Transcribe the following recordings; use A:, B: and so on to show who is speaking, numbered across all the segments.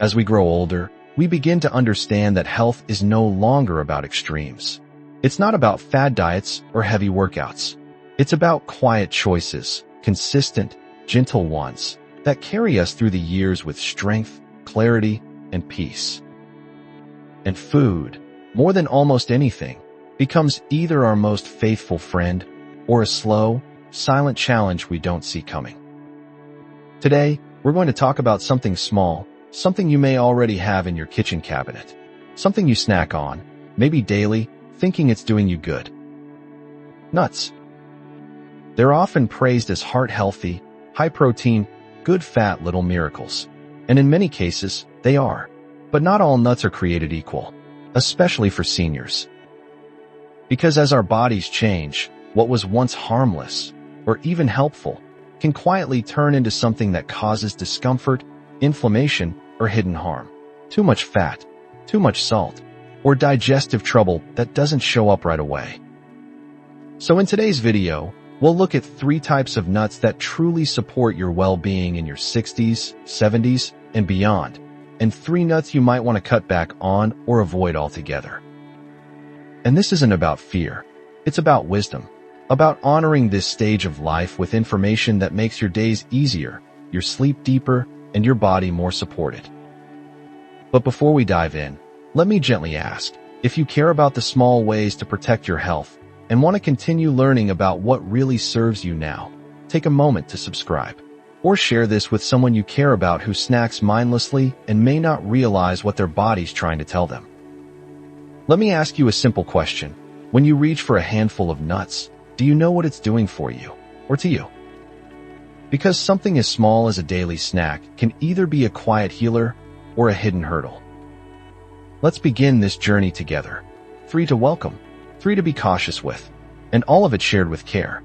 A: As we grow older, we begin to understand that health is no longer about extremes. It's not about fad diets or heavy workouts. It's about quiet choices, consistent, gentle ones, that carry us through the years with strength, clarity, and peace. And food, more than almost anything, becomes either our most faithful friend or a slow, silent challenge we don't see coming. Today, we're going to talk about something small, something you may already have in your kitchen cabinet, something you snack on, maybe daily, thinking it's doing you good. Nuts. They're often praised as heart-healthy, high-protein, good-fat little miracles. And in many cases, they are. But not all nuts are created equal, especially for seniors. Because as our bodies change, what was once harmless, or even helpful, can quietly turn into something that causes discomfort, inflammation, or hidden harm. Too much fat, too much salt, or digestive trouble that doesn't show up right away. So in today's video, we'll look at 3 types of nuts that truly support your well-being in your 60s, 70s, and beyond, and 3 nuts you might want to cut back on or avoid altogether. And this isn't about fear. It's about wisdom, about honoring this stage of life with information that makes your days easier, your sleep deeper, and your body more supported. But before we dive in, let me gently ask, if you care about the small ways to protect your health and want to continue learning about what really serves you now, take a moment to subscribe. Or share this with someone you care about who snacks mindlessly and may not realize what their body's trying to tell them. Let me ask you a simple question. When you reach for a handful of nuts, do you know what it's doing for you, or to you? Because something as small as a daily snack can either be a quiet healer or a hidden hurdle. Let's begin this journey together. 3 to welcome, 3 to be cautious with, and all of it shared with care.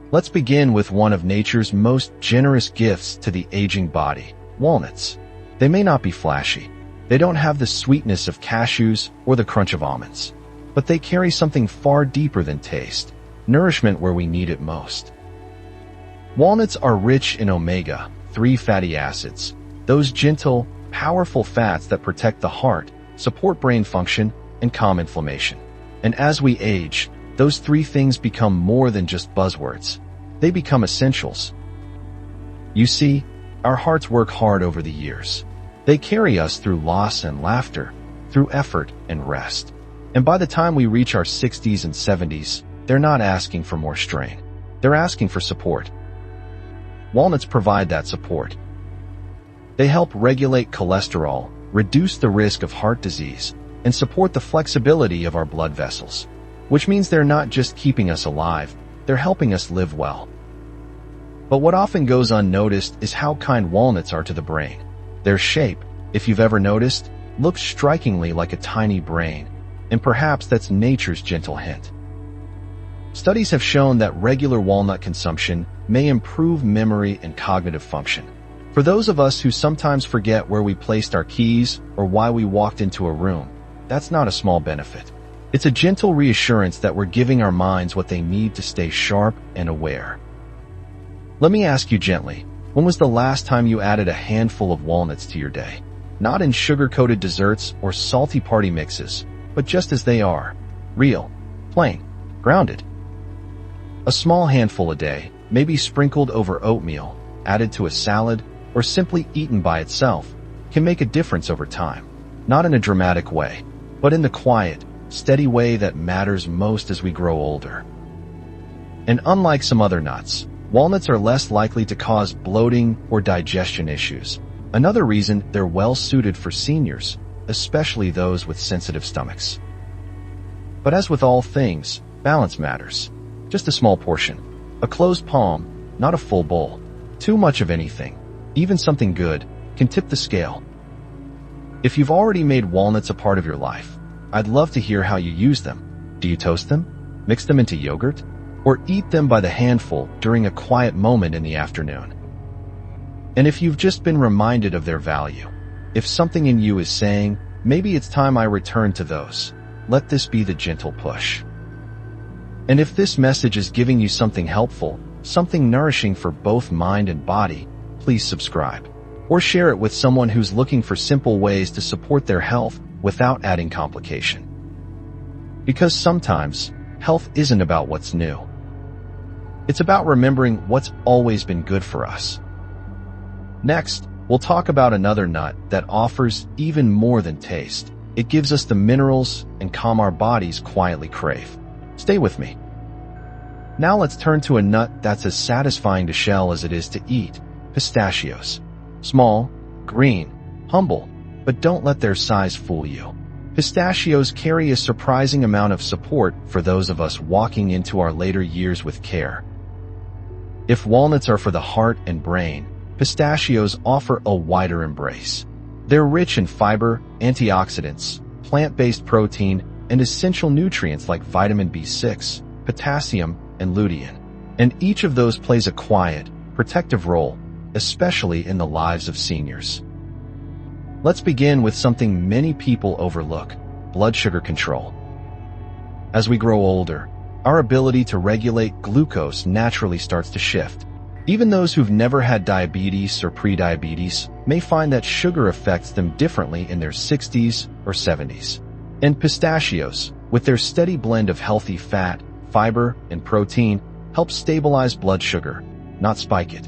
A: Let's begin with one of nature's most generous gifts to the aging body, walnuts. They may not be flashy. They don't have the sweetness of cashews or the crunch of almonds. But they carry something far deeper than taste, nourishment where we need it most. Walnuts are rich in omega-3 fatty acids, those gentle, powerful fats that protect the heart, support brain function, and calm inflammation. And as we age, those 3 things become more than just buzzwords. They become essentials. You see, our hearts work hard over the years. They carry us through loss and laughter, through effort and rest. And by the time we reach our 60s and 70s, they're not asking for more strain. They're asking for support. Walnuts provide that support. They help regulate cholesterol, reduce the risk of heart disease, and support the flexibility of our blood vessels. Which means they're not just keeping us alive, they're helping us live well. But what often goes unnoticed is how kind walnuts are to the brain. Their shape, if you've ever noticed, looks strikingly like a tiny brain, and perhaps that's nature's gentle hint. Studies have shown that regular walnut consumption may improve memory and cognitive function. For those of us who sometimes forget where we placed our keys or why we walked into a room, that's not a small benefit. It's a gentle reassurance that we're giving our minds what they need to stay sharp and aware. Let me ask you gently, when was the last time you added a handful of walnuts to your day? Not in sugar-coated desserts or salty party mixes, but just as they are, real, plain, grounded. A small handful a day, maybe sprinkled over oatmeal, added to a salad, or simply eaten by itself, can make a difference over time. Not in a dramatic way, but in the quiet, steady way that matters most as we grow older. And unlike some other nuts, walnuts are less likely to cause bloating or digestion issues. Another reason they're well suited for seniors, especially those with sensitive stomachs. But as with all things, balance matters. Just a small portion. A closed palm, not a full bowl. Too much of anything, even something good, can tip the scale. If you've already made walnuts a part of your life, I'd love to hear how you use them. Do you toast them? Mix them into yogurt? Or eat them by the handful during a quiet moment in the afternoon? And if you've just been reminded of their value, if something in you is saying, maybe it's time I return to those, let this be the gentle push. And if this message is giving you something helpful, something nourishing for both mind and body, please subscribe. or share it with someone who's looking for simple ways to support their health without adding complication. Because sometimes, health isn't about what's new. It's about remembering what's always been good for us. Next, we'll talk about another nut that offers even more than taste. It gives us the minerals and calm our bodies quietly crave. Stay with me. Now let's turn to a nut that's as satisfying to shell as it is to eat: pistachios. Small, green, humble, but don't let their size fool you. Pistachios carry a surprising amount of support for those of us walking into our later years with care. If walnuts are for the heart and brain, pistachios offer a wider embrace. They're rich in fiber, antioxidants, plant-based protein, and essential nutrients like vitamin B6, potassium, and lutein. And each of those plays a quiet, protective role, especially in the lives of seniors. Let's begin with something many people overlook: blood sugar control. As we grow older, our ability to regulate glucose naturally starts to shift. Even those who've never had diabetes or prediabetes may find that sugar affects them differently in their 60s or 70s. And pistachios, with their steady blend of healthy fat, fiber, and protein, help stabilize blood sugar, not spike it.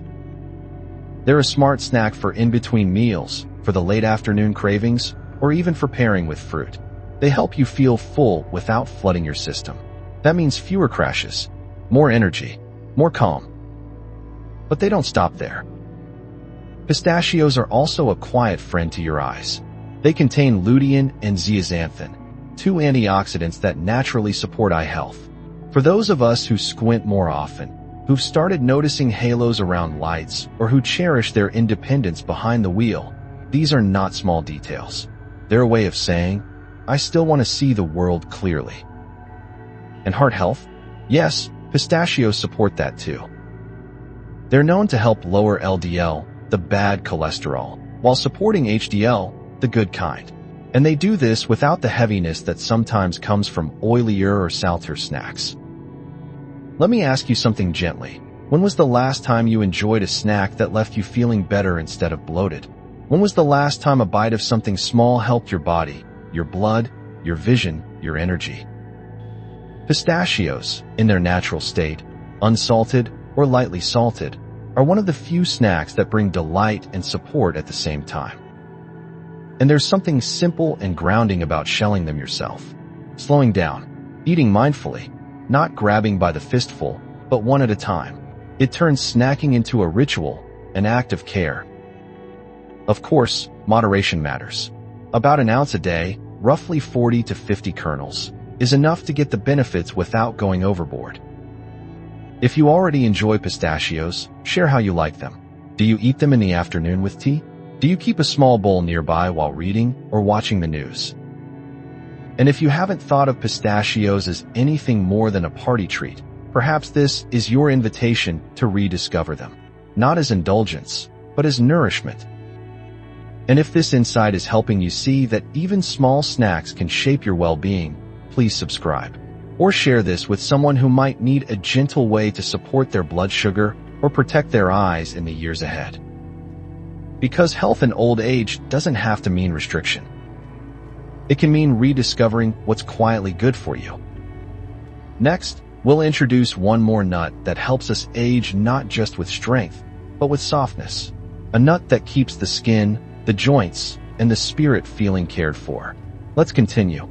A: They're a smart snack for in-between meals, for the late afternoon cravings, or even for pairing with fruit. They help you feel full without flooding your system. That means fewer crashes, more energy, more calm. But they don't stop there. Pistachios are also a quiet friend to your eyes. They contain lutein and zeaxanthin, two antioxidants that naturally support eye health. For those of us who squint more often, who've started noticing halos around lights, or who cherish their independence behind the wheel, these are not small details. They're a way of saying, I still want to see the world clearly. And heart health? Yes, pistachios support that too. They're known to help lower LDL, the bad cholesterol, while supporting HDL, the good kind. And they do this without the heaviness that sometimes comes from oilier or saltier snacks. Let me ask you something gently. When was the last time you enjoyed a snack that left you feeling better instead of bloated? When was the last time a bite of something small helped your body, your blood, your vision, your energy? Pistachios, in their natural state, unsalted or lightly salted, are one of the few snacks that bring delight and support at the same time. And there's something simple and grounding about shelling them yourself. Slowing down, eating mindfully, not grabbing by the fistful, but one at a time. It turns snacking into a ritual, an act of care. Of course, moderation matters. About an ounce a day, roughly 40 to 50 kernels, is enough to get the benefits without going overboard. If you already enjoy pistachios, share how you like them. Do you eat them in the afternoon with tea? Do you keep a small bowl nearby while reading or watching the news? And if you haven't thought of pistachios as anything more than a party treat, perhaps this is your invitation to rediscover them, not as indulgence, but as nourishment. And if this insight is helping you see that even small snacks can shape your well-being, please subscribe. Or share this with someone who might need a gentle way to support their blood sugar or protect their eyes in the years ahead. Because health in old age doesn't have to mean restriction. It can mean rediscovering what's quietly good for you. Next, we'll introduce one more nut that helps us age not just with strength, but with softness. A nut that keeps the skin, the joints, and the spirit feeling cared for. Let's continue.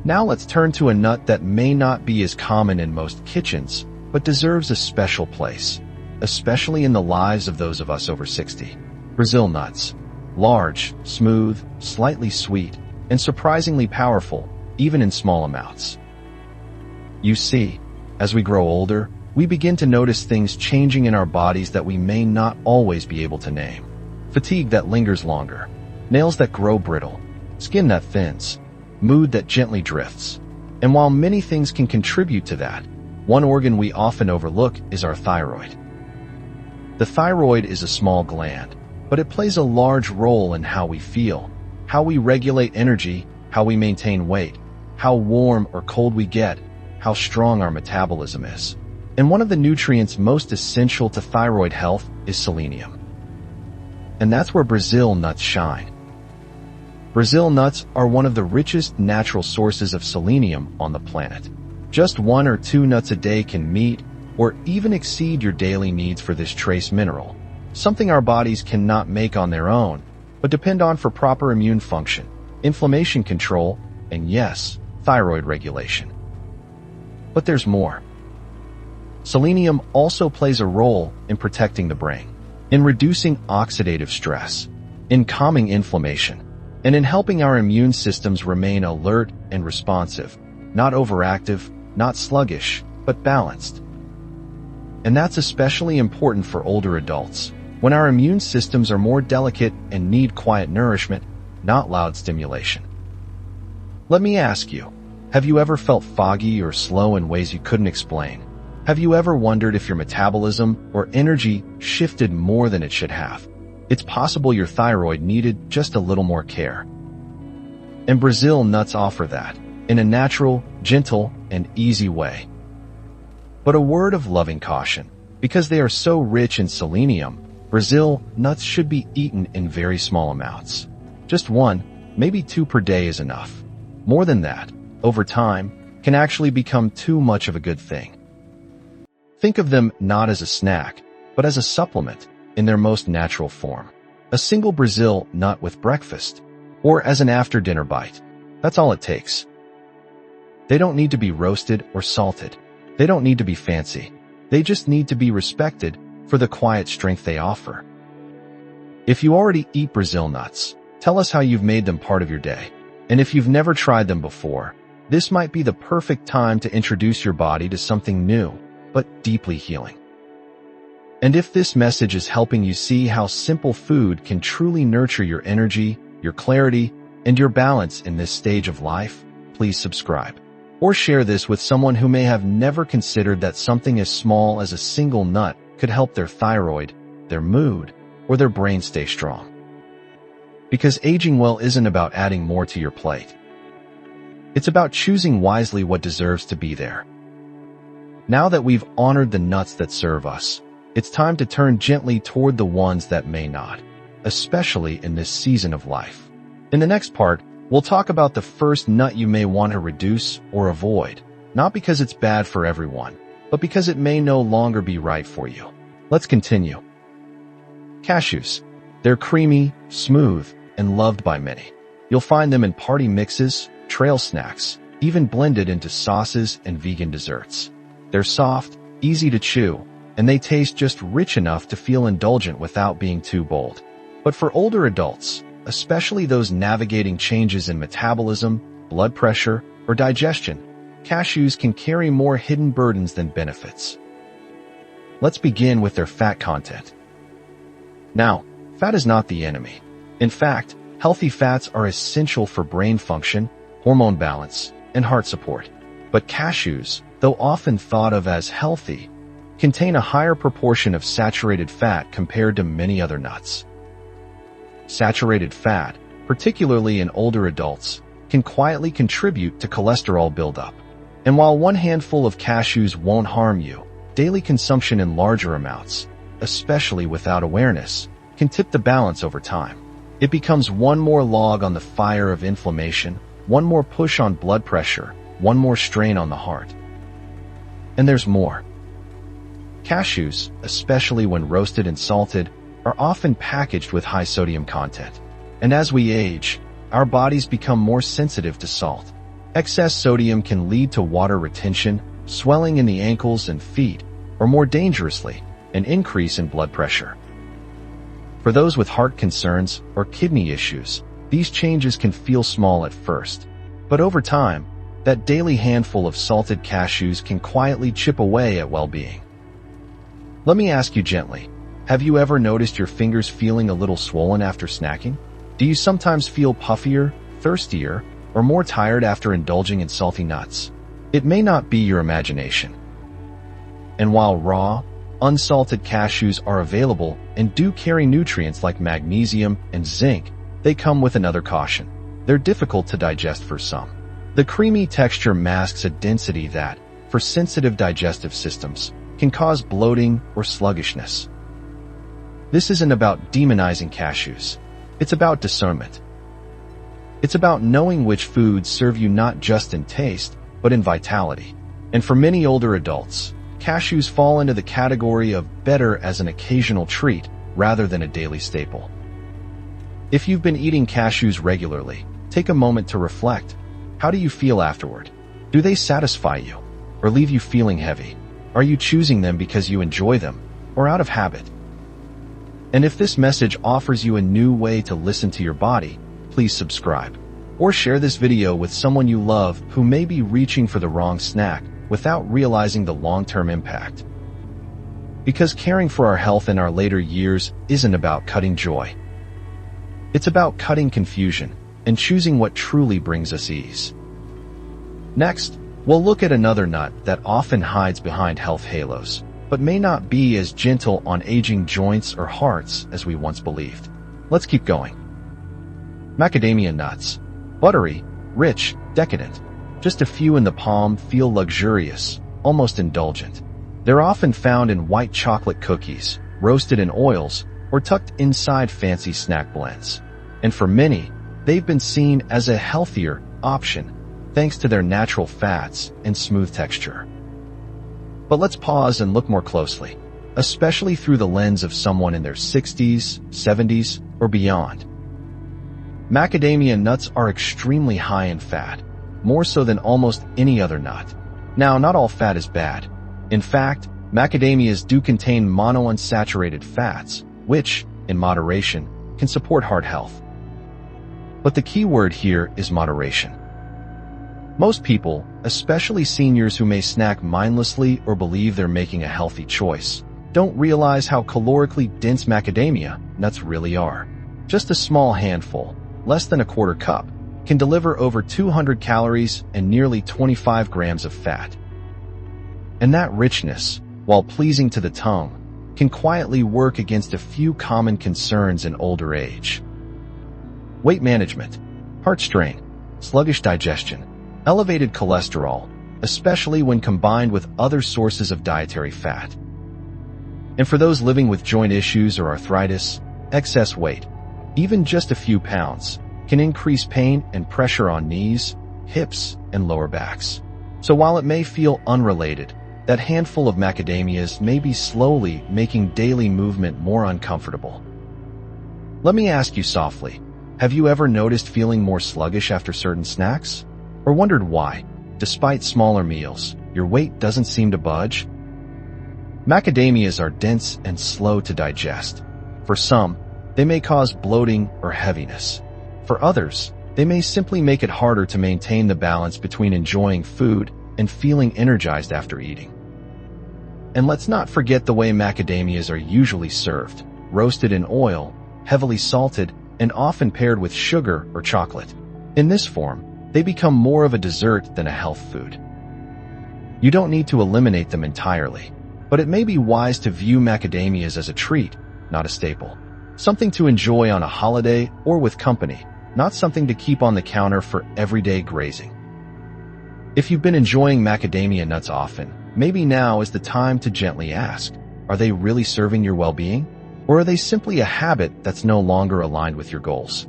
A: Now let's turn to a nut that may not be as common in most kitchens, but deserves a special place, especially in the lives of those of us over 60. Brazil nuts. Large, smooth, slightly sweet, and surprisingly powerful, even in small amounts. You see, as we grow older, we begin to notice things changing in our bodies that we may not always be able to name. Fatigue that lingers longer, nails that grow brittle, skin that thins, mood that gently drifts. And while many things can contribute to that, one organ we often overlook is our thyroid. The thyroid is a small gland, but it plays a large role in how we feel, how we regulate energy, how we maintain weight, how warm or cold we get, how strong our metabolism is. And one of the nutrients most essential to thyroid health is selenium. And that's where Brazil nuts shine. Brazil nuts are one of the richest natural sources of selenium on the planet. Just 1 or 2 nuts a day can meet or even exceed your daily needs for this trace mineral, something our bodies cannot make on their own, but depend on for proper immune function, inflammation control, and yes, thyroid regulation. But there's more. Selenium also plays a role in protecting the brain, in reducing oxidative stress, in calming inflammation, and in helping our immune systems remain alert and responsive, not overactive, not sluggish, but balanced. And that's especially important for older adults, when our immune systems are more delicate and need quiet nourishment, not loud stimulation. Let me ask you, have you ever felt foggy or slow in ways you couldn't explain? Have you ever wondered if your metabolism or energy shifted more than it should have? It's possible your thyroid needed just a little more care. And Brazil nuts offer that, in a natural, gentle, and easy way. But a word of loving caution, because they are so rich in selenium, Brazil nuts should be eaten in very small amounts. Just 1, maybe 2 per day is enough. More than that, over time, can actually become too much of a good thing. Think of them not as a snack, but as a supplement in their most natural form. A single Brazil nut with breakfast, or as an after-dinner bite. That's all it takes. They don't need to be roasted or salted. They don't need to be fancy. They just need to be respected for the quiet strength they offer. If you already eat Brazil nuts, tell us how you've made them part of your day. And if you've never tried them before, this might be the perfect time to introduce your body to something new, but deeply healing. And if this message is helping you see how simple food can truly nurture your energy, your clarity, and your balance in this stage of life, please subscribe. Or share this with someone who may have never considered that something as small as a single nut could help their thyroid, their mood, or their brain stay strong. Because aging well isn't about adding more to your plate. It's about choosing wisely what deserves to be there. Now that we've honored the nuts that serve us, it's time to turn gently toward the ones that may not, especially in this season of life. In the next part, we'll talk about the first nut you may want to reduce or avoid, not because it's bad for everyone, but because it may no longer be right for you. Let's continue. Cashews. They're creamy, smooth, and loved by many. You'll find them in party mixes, trail snacks, even blended into sauces and vegan desserts. They're soft, easy to chew, and they taste just rich enough to feel indulgent without being too bold. But for older adults, especially those navigating changes in metabolism, blood pressure, or digestion, cashews can carry more hidden burdens than benefits. Let's begin with their fat content. Now, fat is not the enemy. In fact, healthy fats are essential for brain function, hormone balance, and heart support. But cashews, though often thought of as healthy, contain a higher proportion of saturated fat compared to many other nuts. Saturated fat, particularly in older adults, can quietly contribute to cholesterol buildup. And while one handful of cashews won't harm you, daily consumption in larger amounts, especially without awareness, can tip the balance over time. It becomes one more log on the fire of inflammation, one more push on blood pressure, one more strain on the heart. And there's more. Cashews, especially when roasted and salted, are often packaged with high sodium content. And as we age, our bodies become more sensitive to salt. Excess sodium can lead to water retention, swelling in the ankles and feet, or more dangerously, an increase in blood pressure. For those with heart concerns or kidney issues, these changes can feel small at first, but over time, that daily handful of salted cashews can quietly chip away at well-being. Let me ask you gently, have you ever noticed your fingers feeling a little swollen after snacking? Do you sometimes feel puffier, thirstier, or more tired after indulging in salty nuts? It may not be your imagination. And while raw, unsalted cashews are available and do carry nutrients like magnesium and zinc, they come with another caution. They're difficult to digest for some. The creamy texture masks a density that, for sensitive digestive systems, can cause bloating or sluggishness. This isn't about demonizing cashews. It's about discernment. It's about knowing which foods serve you not just in taste, but in vitality. And for many older adults, cashews fall into the category of better as an occasional treat rather than a daily staple. If you've been eating cashews regularly, take a moment to reflect. How do you feel afterward? Do they satisfy you or leave you feeling heavy? Are you choosing them because you enjoy them or out of habit? And if this message offers you a new way to listen to your body, please subscribe or share this video with someone you love who may be reaching for the wrong snack without realizing the long-term impact. Because caring for our health in our later years isn't about cutting joy. It's about cutting confusion and choosing what truly brings us ease. Next, we'll look at another nut that often hides behind health halos, but may not be as gentle on aging joints or hearts as we once believed. Let's keep going. Macadamia nuts. Buttery, rich, decadent. Just a few in the palm feel luxurious, almost indulgent. They're often found in white chocolate cookies, roasted in oils, or tucked inside fancy snack blends. And for many, they've been seen as a healthier option thanks to their natural fats and smooth texture. But let's pause and look more closely, especially through the lens of someone in their 60s, 70s, or beyond. Macadamia nuts are extremely high in fat, more so than almost any other nut. Now, not all fat is bad. In fact, macadamias do contain monounsaturated fats, which, in moderation, can support heart health. But the key word here is moderation. Most people, especially seniors who may snack mindlessly or believe they're making a healthy choice, don't realize how calorically dense macadamia nuts really are. Just a small handful, less than a quarter cup, can deliver over 200 calories and nearly 25 grams of fat. And that richness, while pleasing to the tongue, can quietly work against a few common concerns in older age. Weight management, heart strain, sluggish digestion, elevated cholesterol, especially when combined with other sources of dietary fat. And for those living with joint issues or arthritis, excess weight, even just a few pounds, can increase pain and pressure on knees, hips, and lower backs. So while it may feel unrelated, that handful of macadamias may be slowly making daily movement more uncomfortable. Let me ask you softly, have you ever noticed feeling more sluggish after certain snacks? Or wondered why, despite smaller meals, your weight doesn't seem to budge? Macadamias are dense and slow to digest. For some, they may cause bloating or heaviness. For others, they may simply make it harder to maintain the balance between enjoying food and feeling energized after eating. And let's not forget the way macadamias are usually served, roasted in oil, heavily salted, and often paired with sugar or chocolate. In this form, they become more of a dessert than a health food. You don't need to eliminate them entirely, but it may be wise to view macadamias as a treat, not a staple. Something to enjoy on a holiday or with company, not something to keep on the counter for everyday grazing. If you've been enjoying macadamia nuts often, maybe now is the time to gently ask, are they really serving your well-being? Or are they simply a habit that's no longer aligned with your goals?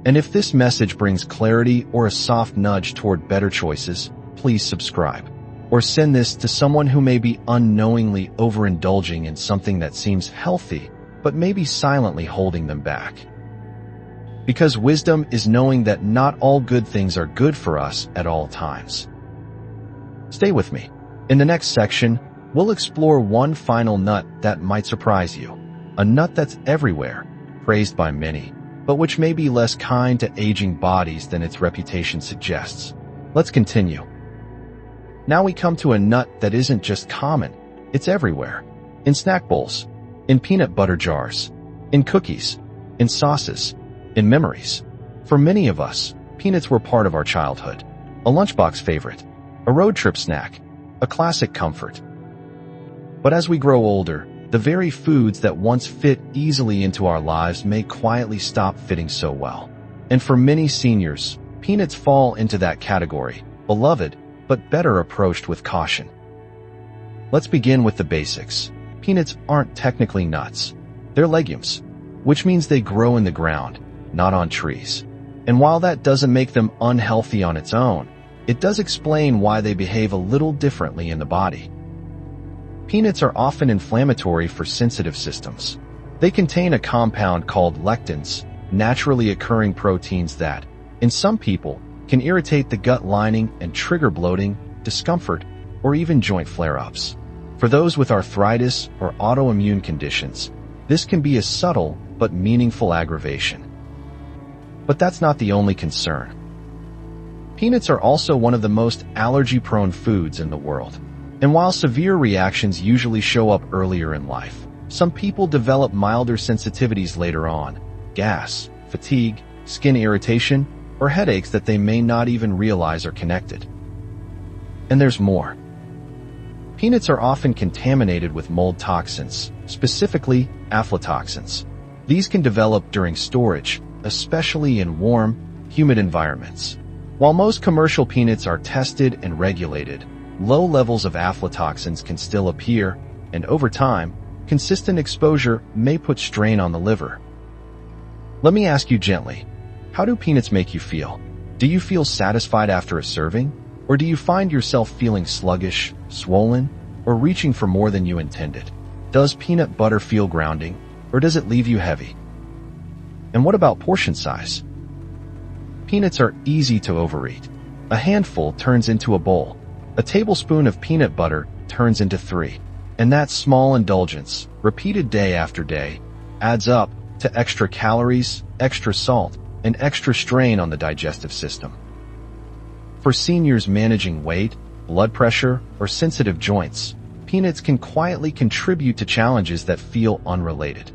A: And if this message brings clarity or a soft nudge toward better choices, please subscribe. Or send this to someone who may be unknowingly overindulging in something that seems healthy, but maybe silently holding them back. Because wisdom is knowing that not all good things are good for us at all times. Stay with me. In the next section, we'll explore one final nut that might surprise you. A nut that's everywhere, praised by many, but which may be less kind to aging bodies than its reputation suggests. Let's continue. Now we come to a nut that isn't just common, it's everywhere. In snack bowls, in peanut butter jars, in cookies, in sauces, in memories. For many of us, peanuts were part of our childhood. A lunchbox favorite, a road trip snack, a classic comfort. But as we grow older, the very foods that once fit easily into our lives may quietly stop fitting so well. And for many seniors, peanuts fall into that category, beloved, but better approached with caution. Let's begin with the basics. Peanuts aren't technically nuts. They're legumes, which means they grow in the ground, not on trees. And while that doesn't make them unhealthy on its own, it does explain why they behave a little differently in the body. Peanuts are often inflammatory for sensitive systems. They contain a compound called lectins, naturally occurring proteins that, in some people, can irritate the gut lining and trigger bloating, discomfort, or even joint flare-ups. For those with arthritis or autoimmune conditions, this can be a subtle but meaningful aggravation. But that's not the only concern. Peanuts are also one of the most allergy-prone foods in the world. And while severe reactions usually show up earlier in life, some people develop milder sensitivities later on: gas, fatigue, skin irritation, or headaches that they may not even realize are connected. And there's more. Peanuts are often contaminated with mold toxins, specifically aflatoxins. These can develop during storage, especially in warm, humid environments. While most commercial peanuts are tested and regulated, low levels of aflatoxins can still appear, and over time, consistent exposure may put strain on the liver. Let me ask you gently, how do peanuts make you feel? Do you feel satisfied after a serving? Or do you find yourself feeling sluggish, swollen, or reaching for more than you intended? Does peanut butter feel grounding, or does it leave you heavy? And what about portion size? Peanuts are easy to overeat. A handful turns into a bowl. A tablespoon of peanut butter turns into 3. And that small indulgence, repeated day after day, adds up to extra calories, extra salt, and extra strain on the digestive system. For seniors managing weight, blood pressure, or sensitive joints, peanuts can quietly contribute to challenges that feel unrelated.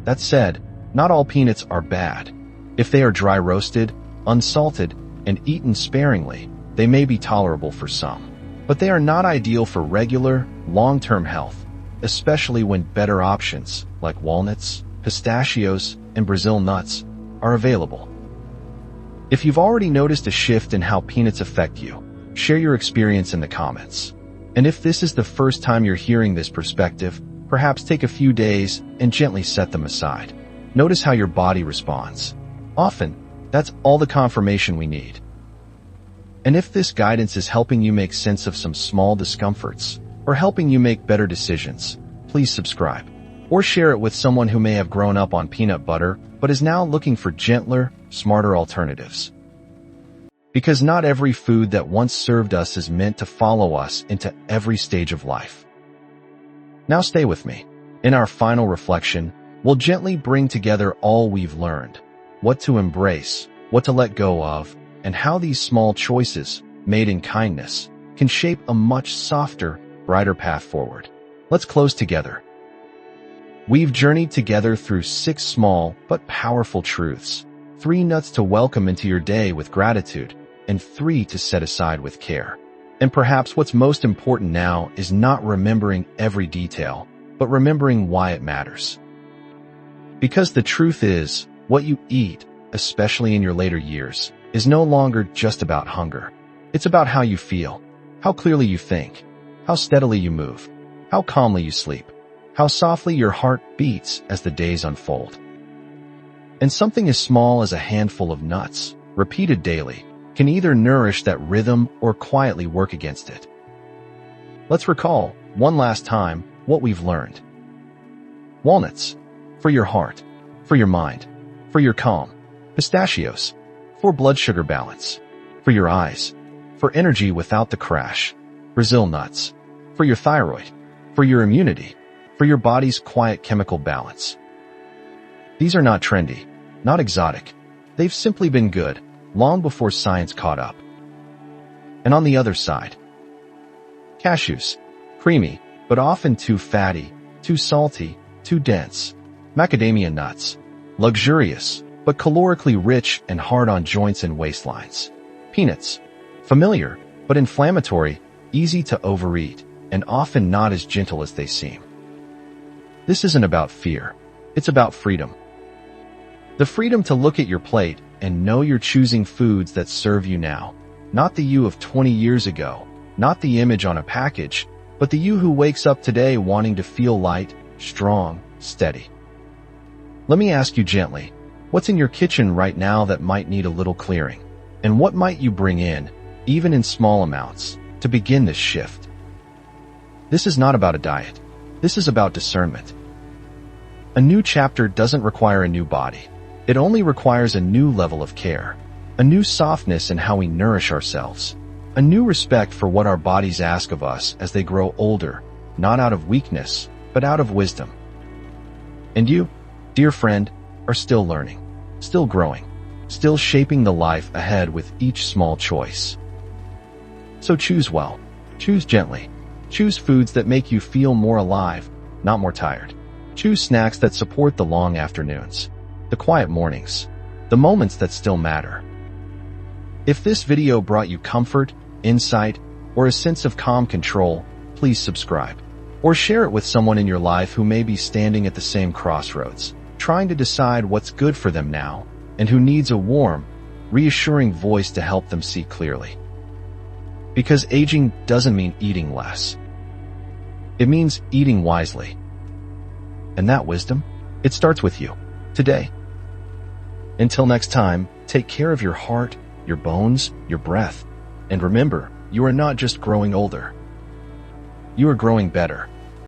A: That said, not all peanuts are bad. If they are dry roasted, unsalted, and eaten sparingly, they may be tolerable for some. But they are not ideal for regular, long-term health, especially when better options, like walnuts, pistachios, and Brazil nuts, are available. If you've already noticed a shift in how peanuts affect you, share your experience in the comments. And if this is the first time you're hearing this perspective, perhaps take a few days and gently set them aside. Notice how your body responds. Often, that's all the confirmation we need. And if this guidance is helping you make sense of some small discomforts, or helping you make better decisions, please subscribe. Or share it with someone who may have grown up on peanut butter, but is now looking for gentler, smarter alternatives. Because not every food that once served us is meant to follow us into every stage of life. Now stay with me. In our final reflection, we'll gently bring together all we've learned, what to embrace, what to let go of, and how these small choices, made in kindness, can shape a much softer, brighter path forward. Let's close together. We've journeyed together through 6 small but powerful truths, 3 nuts to welcome into your day with gratitude, and 3 to set aside with care. And perhaps what's most important now is not remembering every detail, but remembering why it matters. Because the truth is, what you eat, especially in your later years, is no longer just about hunger. It's about how you feel, how clearly you think, how steadily you move, how calmly you sleep, how softly your heart beats as the days unfold. And something as small as a handful of nuts, repeated daily, can either nourish that rhythm or quietly work against it. Let's recall, one last time, what we've learned. Walnuts, for your heart, for your mind, for your calm. Pistachios, for blood sugar balance, for your eyes, for energy without the crash. Brazil nuts, for your thyroid, for your immunity, for your body's quiet chemical balance. These are not trendy, not exotic. They've simply been good, long before science caught up. And on the other side, cashews, creamy, but often too fatty, too salty, too dense. Macadamia nuts, luxurious, but calorically rich and hard on joints and waistlines. Peanuts, familiar, but inflammatory, easy to overeat, and often not as gentle as they seem. This isn't about fear. It's about freedom. The freedom to look at your plate and know you're choosing foods that serve you now. Not the you of 20 years ago, not the image on a package, but the you who wakes up today wanting to feel light, strong, steady. Let me ask you gently, what's in your kitchen right now that might need a little clearing? And what might you bring in, even in small amounts, to begin this shift? This is not about a diet. This is about discernment. A new chapter doesn't require a new body. It only requires a new level of care, a new softness in how we nourish ourselves, a new respect for what our bodies ask of us as they grow older, not out of weakness, but out of wisdom. And you, dear friend, are still learning, still growing, still shaping the life ahead with each small choice. So choose well, choose gently, choose foods that make you feel more alive, not more tired. Choose snacks that support the long afternoons, the quiet mornings, the moments that still matter. If this video brought you comfort, insight, or a sense of calm control, please subscribe. Or share it with someone in your life who may be standing at the same crossroads, trying to decide what's good for them now, and who needs a warm, reassuring voice to help them see clearly. Because aging doesn't mean eating less. It means eating wisely. And that wisdom, it starts with you, today. Until next time, take care of your heart, your bones, your breath, and remember, you are not just growing older. You are growing better.